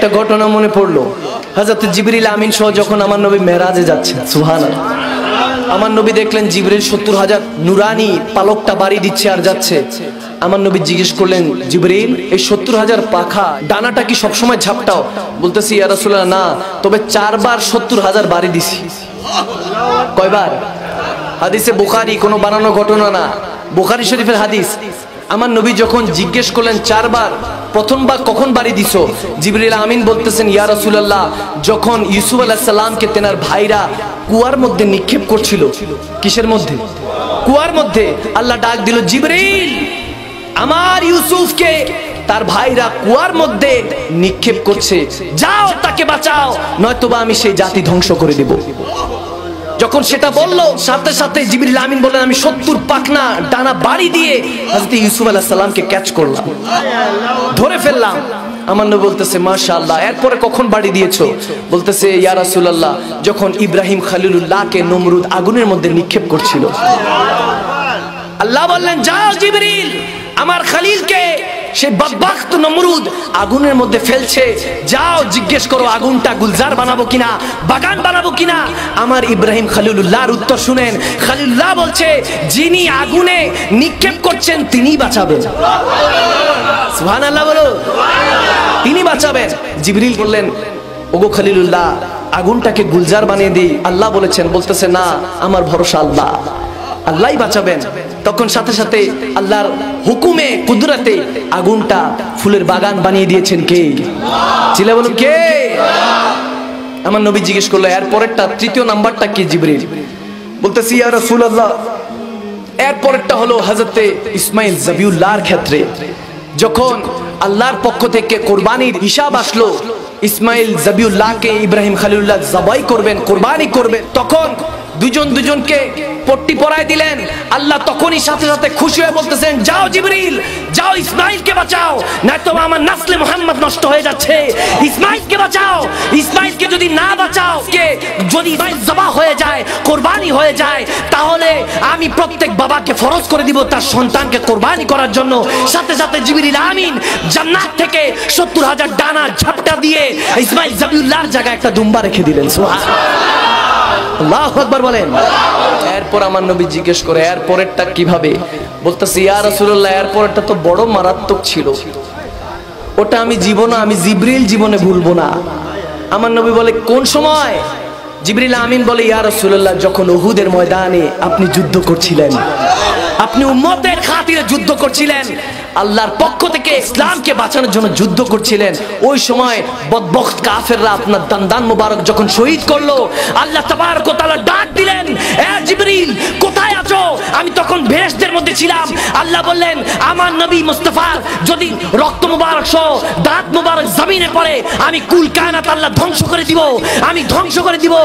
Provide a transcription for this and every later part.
একটা ঘটনা মনে পড়লো। হযরত জিবরিল আমিন সহ যখন আমার নবী মেরাজে যাচ্ছেন, সুবহানাল্লাহ, আমার নবী দেখলেন জিবরিল 70,000 নুরানি পালকটা বাড়ি দিচ্ছে আর যাচ্ছে। আমার নবী জিজ্ঞেস করলেন, জিবরিল এই 70,000 পাখা ডানাটা কি সবসময় ঝাপটাও? বলতেছি, ইয়া রাসূলুল্লাহ না, তবে 4 বার 70,000 বাড়ি দিছি। কয়বার? হাদিসে বুখারী, কোনো বানানো ঘটনা না, বুখারী শরীফের হাদিস। আমার নবী যখন জিজ্ঞেস করলেন 4 বার, প্রথমবার কখন বাড়ি দিছো? জিবরিল আমিন বলতেছেন, ইয়া রাসূলুল্লাহ যখন ইউসুফ আলাইহিস সালামকে তেনার ভাইরা কুয়ার মধ্যে নিক্ষেপ করছিল। কিসের মধ্যে? কুয়ার মধ্যে। আল্লাহ ডাক দিল, জিবরিল আমার ইউসুফকে তার ভাইরা কুয়ার মধ্যে নিক্ষেপ করছে, যাও তাকে বাঁচাও, নয়তোবা আমি সেই জাতি ধ্বংস করে দেব। যখন সেটা বললো, সাথে সাথে জিবরিল আমিন বললেন, আমি 70 পাখনা ডানা বাড়ি দিয়ে হযরত ইউসুফ আলাইহিস সালামকে ক্যাচ করলাম, ধরে ফেললাম। আমার নবী বলতেছে, মাশাআল্লাহ। এরপরে কখন বাড়ি দিয়েছো? বলতেছে, ইয়া রাসূলুল্লাহ যখন ইব্রাহিম খলিলুল্লাহকে নমরুদ আগুনের মধ্যে নিক্ষেপ করছিল। আল্লাহ বললেন, যাও জিবরিল আমার খলিলকে সেই বদবখত নমরুদ আগুনের মধ্যে ফেলছে, যাও জিজ্ঞেস করো আগুনটা গুলজার বানাবো কিনা, বাগান বানাবো কিনা। আমার ইব্রাহিম খলিলুল্লাহর উত্তর শুনেন, খলিলুল্লাহ বলছে, যিনি আগুনে নিক্ষেপ করছেন তিনিই বাঁচাবেন। সুবহানাল্লাহ বলো, তিনি বাঁচাবেন। জিবরিল বললেন, ওগো খলিলুল্লাহ আগুনটাকে গুলজার বানিয়ে দিই। আল্লাহ বলেছেন, বলতেছে না, আমার ভরসা আল্লাহ, আল্লাহই বাঁচাবেন। তখন সাথে সাথে আল্লাহর হুকুমে কুদরতে আগুনটা ফুলের বাগান বানিয়ে দিয়েছেন কে? চিল্লা বলুন কে? আমার নবী জিজ্ঞেস করলো, এর পরেরটা তৃতীয় নাম্বারটা কি? জিবরিল বলতেছি, ইয়া রাসূলুল্লাহ এর পরেরটা হলো হযরতে ইসমাইল যাবিউল্লাহর ক্ষেত্রে। যখন আল্লাহর পক্ষ থেকে কুরবানির হিসাব আসলো, ইসমাইল যাবিউল্লাহকে ইব্রাহিম খলিলুল্লাহ জবাই করবেন, কুরবানি করবেন, তখন দুজন দুজনকে পট্টি পরায় দিলেন। আল্লাহ তখনই সাথে সাথে খুশি হয়ে বলতেছেন, যাও জিবরিল যাও ইসমাইলকে বাঁচাও, নয়তো আমার নসলে মুহাম্মদ নষ্ট হয়ে যাচ্ছে, ইসমাইলকে বাঁচাও। ইসমাইলকে যদি না বাঁচাও, যদি ইসমাইল জবাহ হয়ে যায়, কুরবানি হয়ে যায়, তাহলে আমি প্রত্যেক বাবাকে ফরজ করে দিব তার সন্তানকে কুরবানি করার জন্য। সাথে সাথে জিবরিল আমিন জান্নাত থেকে 70,000 ডানা ঝাপটা দিয়ে ইসমাইল যাবিউল্লাহর জায়গায় একটা দুম্বা রেখে দিলেন। সুবহানাল্লাহ, আল্লাহু আকবার বলেন। এরপর আমার নবী জিজ্ঞেস করে, এর পরেরটা কিভাবে? বলতেছি, ইয়া রাসূলুল্লাহ এর পরেরটা তো বড় মারাত্মক ছিল, ওটা আমি জিবরিল জীবনে ভুলবো না। আমার নবী বলে, কোন সময়? জিবরিল আমিন বলে, ইয়া রাসূলুল্লাহ যখন উহুদের ময়দানে আপনি যুদ্ধ করছিলেন, আপনি উম্মতের খাতিরে যুদ্ধ করছিলেন, আল্লাহর পক্ষ থেকে ইসলামকে বাঁচানোর জন্য যুদ্ধ করছিলেন, ওই সময় বদবখত কাফেররা আপনার দান্দান মুবারক যখন শহীদ করলো, আল্লাহ তাবারক ওয়া তাআলা ডাক দিলেন, এ জিবরিল কোথায় আছো? আমি তখন বেহেশতের মধ্যে ছিলাম। আল্লাহ বললেন, আমার নবী মুস্তাফার যদি রক্ত মুবারক সহ দাঁত মুবারক জমিনে পড়ে, আমি কুল কায়নাত আল্লাহ ধ্বংস করে দিব, আমি ধ্বংস করে দিব।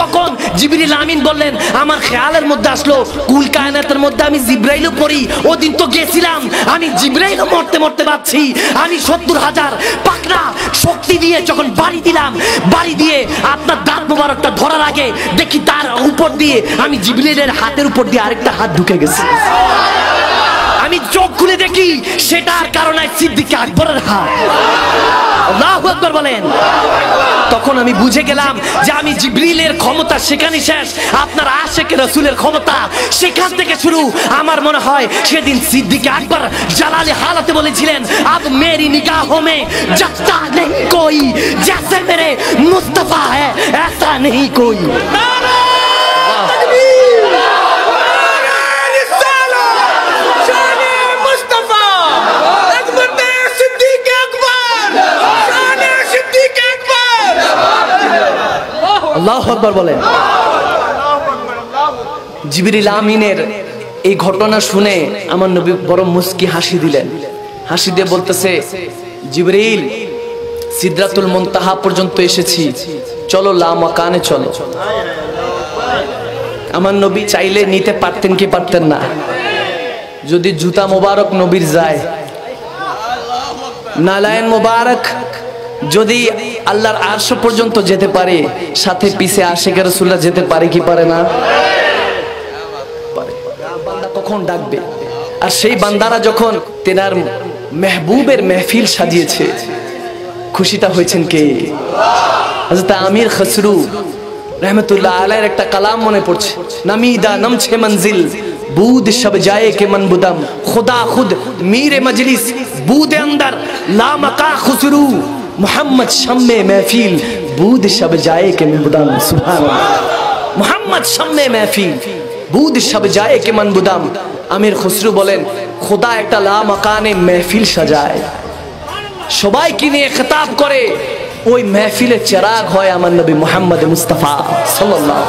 তখন জিবরিল আমিন বললেন, আমার খেয়ালের মধ্যে আসলো কুল কায়নাতের মধ্যে আমি জিবরাইলও পড়ি, ওদিন তো গেছিলাম, আমি জিবরাইলও মরতে মরতে পাচ্ছি। আমি 70,000 পাকনা শক্তি দিয়ে যখন বাড়ি দিলাম, বাড়ি দিয়ে আপনার দাঁত মুবারকটা ধরার আগে দেখি তার উপর দিয়ে আমি জিবরাইলের হাতের উপর দিয়ে আরেকটা হাত ঢুকে গেছে। আমি চোখ খুলে দেখি সেটার কারণে সিদ্দিক আকবরের হাত। আল্লাহু আকবার বলেন। তখন আমি বুঝে গেলাম যে আমি জিবরিলের ক্ষমতা সেখানে শেষ, আপনার আশেকে রাসূলের ক্ষমতা সেখান থেকে শুরু। আমার মনে হয় সেদিন সিদ্দিক আকবর জালালে হালাতে বলেছিলেন, আব মেরি নিগাহোं में जचता नहीं कोई जैसे मेरे मुस्तफा है ऐसा नहीं कोई। আল্লাহু আকবার বলেন। জিবরিল আমিনের এই ঘটনা শুনে আমার নবী বড় মুস্কি হাসি দিলেন। হাসি দিয়ে বলতেছে, জিবরিল সিদরাতুল মুনতাহা পর্যন্ত এসেছি, চলো লা মাকানে চলো। আমার নবী চাইলে নিতে পারতেন কি পারতেন না? যদি জুতা মোবারক নবীর যায়, নালায়েন মোবারক যদি আল্লাহর আরশ পর্যন্ত যেতে পারে, সাথে পিছে আশিকে রাসূলুল্লাহ যেতে পারে কি পারে না? বান্দা কখন ডাকবে? আর সেই বান্দারা যখন তেনার মেহবুবের মেহফিল সাজিয়েছে, খুশিটা হয়েছেন কে? হযরত আমির খসরু रहमतुल्लाह अलैह একটা কালাম মনে পড়ছে, নামিদা নমছে মঞ্জিল বুদ শব জায়ে কে মন বুদম খুদা খুদ মীরে মজলিস বুদে अंदर ला मका खुसरू मोहम्मद शम्मे महफिल बुद शब जाए के मन बुदम। सुभान अल्लाह, मोहम्मद शम्मे महफिल बुद शब जाए के मन बुदम। আমির খসরু বলেন খোদা একটা লা মাকানে महफिल সাজায়, সবাইকে নিয়ে খেতাব করে, ওই महफिले চেরাগ হয় আমার নবী মুহাম্মদ মুস্তাফা সাল্লাল্লাহু